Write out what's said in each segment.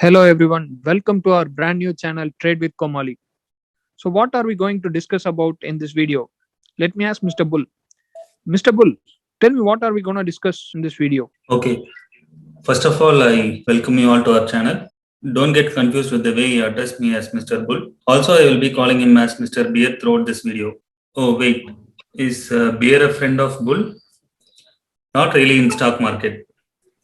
Hello everyone, welcome to our brand new channel Trade with Comali. So what are we going to discuss about in this video? Let me ask Mr. Bull. Mr. Bull, tell me what are we going to discuss in this video? Okay, first of all, I welcome you all to our channel. Don't get confused with the way you address me as Mr. Bull. Also, I will be calling him as Mr. Beer throughout this video. Oh, wait, is Beer a friend of Bull? Not really in stock market.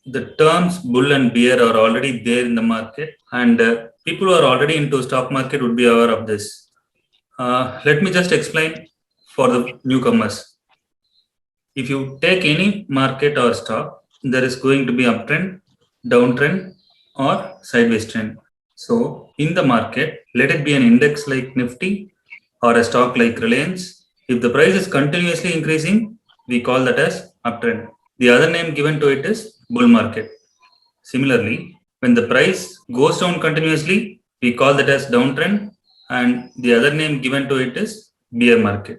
The terms bull and bear are already there in the market, and people who are already into stock market would be aware of this. Let me just explain for the newcomers. If you take any market or stock, there is going to be uptrend, downtrend, or sideways trend. So, in the market, let it be an index like Nifty or a stock like Reliance. If the price is continuously increasing, we call that as uptrend. The other name given to it is bull market. Similarly, when the price goes down continuously, we call that as downtrend, and the other name given to it is bear market.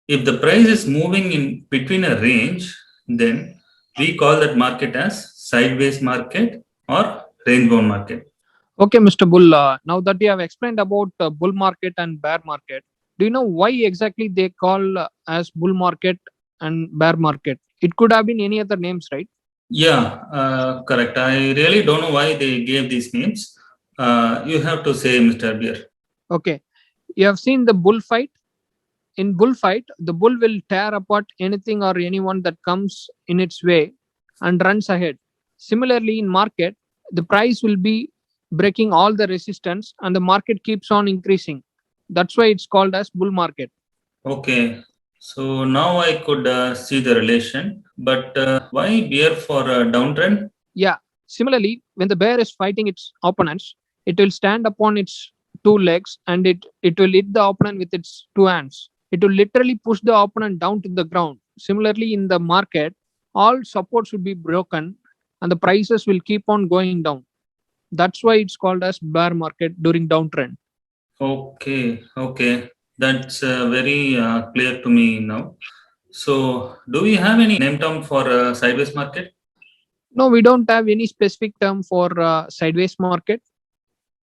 If the price is moving in between a range, then we call that market as sideways market or range bound market. Okay, Mr. Bull, now that you have explained about bull market and bear market, do you know why exactly they call as bull market and bear market? It could have been any other names, right? Yeah, correct. I really don't know why they gave these names. You have to say, Mr. Beer. Okay, you have seen the bullfight. In bullfight, the bull will tear apart anything or anyone that comes in its way and runs ahead. Similarly, in market, the price will be breaking all the resistance and the market keeps on increasing. That's why it's called as bull market. Okay, so now I could see the relation, but why beer for downtrend? Yeah. Similarly, when the bear is fighting its opponents, it will stand upon its two legs and it will hit the opponent with its two hands. It will literally push the opponent down to the ground. Similarly, in the market, all supports will be broken and the prices will keep on going down. That's why it's called as bear market during downtrend. Okay, that's very clear to me now. So, do we have any name term for sideways market? No, we don't have any specific term for sideways market.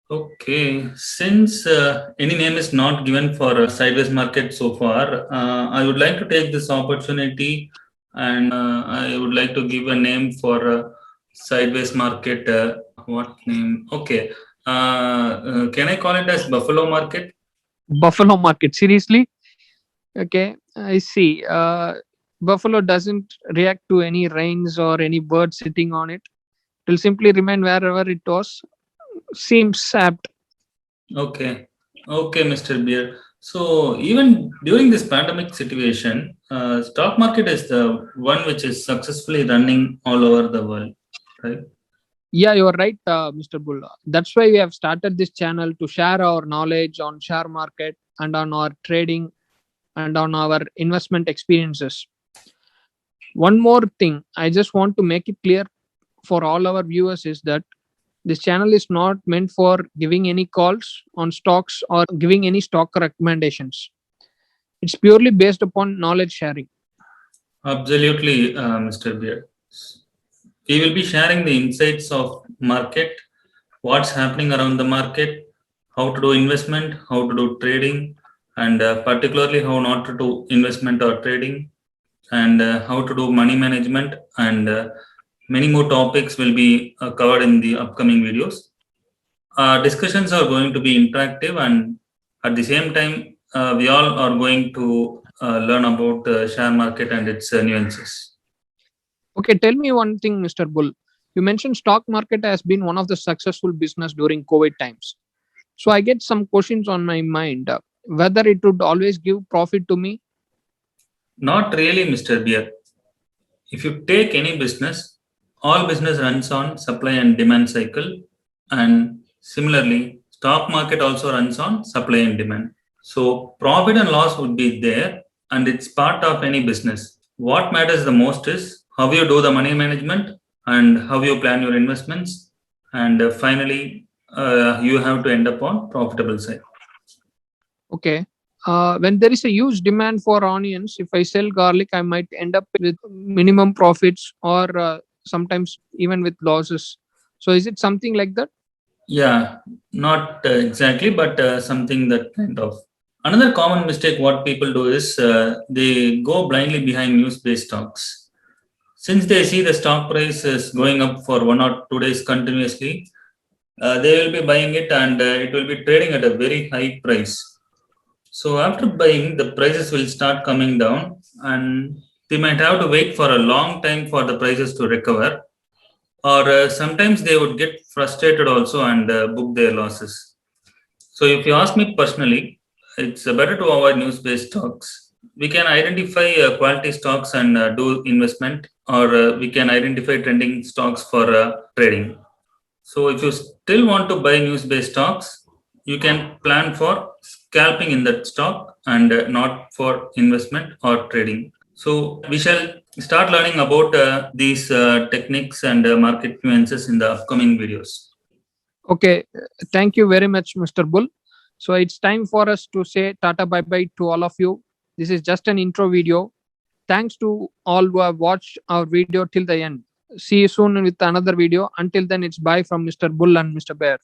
Okay, since any name is not given for sideways market so far, I would like to take this opportunity and I would like to give a name for sideways market. What name? Okay, can I call it as buffalo market? Buffalo market. Seriously? Okay, I see. Buffalo doesn't react to any rains or any bird sitting on it. It will simply remain wherever it was. Seems apt. Okay, Mr. Beer. So even during this pandemic situation, stock market is the one which is successfully running all over the world, right? Yeah, you're right, Mr. Bull. That's why we have started this channel to share our knowledge on share market and on our trading and on our investment experiences. One more thing, I just want to make it clear for all our viewers is that this channel is not meant for giving any calls on stocks or giving any stock recommendations. It's purely based upon knowledge sharing. Absolutely, Mr. Beer. We will be sharing the insights of market, what's happening around the market, how to do investment, how to do trading, and particularly how not to do investment or trading, and how to do money management, and many more topics will be covered in the upcoming videos. Discussions are going to be interactive, and at the same time, we all are going to learn about the share market and its nuances. Okay, tell me one thing, Mr. Bull. You mentioned stock market has been one of the successful business during COVID times. So I get some questions on my mind whether it would always give profit to me. Not really, Mr. Beer. If you take any business, all business runs on supply and demand cycle, and similarly, stock market also runs on supply and demand. So profit and loss would be there, and it's part of any business. What matters the most is how you do the money management and how you plan your investments, and finally, you have to end up on profitable side. Okay. When there is a huge demand for onions, if I sell garlic, I might end up with minimum profits or sometimes even with losses. So is it something like that? Yeah, not exactly, but something that kind of. Another common mistake what people do is they go blindly behind news-based stocks. Since they see the stock price is going up for 1 or 2 days continuously, they will be buying it and it will be trading at a very high price. So after buying, the prices will start coming down and they might have to wait for a long time for the prices to recover. Or sometimes they would get frustrated also and book their losses. So if you ask me personally, it's better to avoid news-based stocks. We can identify quality stocks and do investment, or we can identify trending stocks for trading. So if you still want to buy news-based stocks, you can plan for scalping in that stock and not for investment or trading. So we shall start learning about these techniques and market nuances in the upcoming videos. Okay, thank you very much, Mr. Bull. So it's time for us to say Tata bye bye to all of you. This is just an intro video. Thanks to all who have watched our video till the end. See you soon with another video. Until then, it's bye from Mr. Bull and Mr. Bear.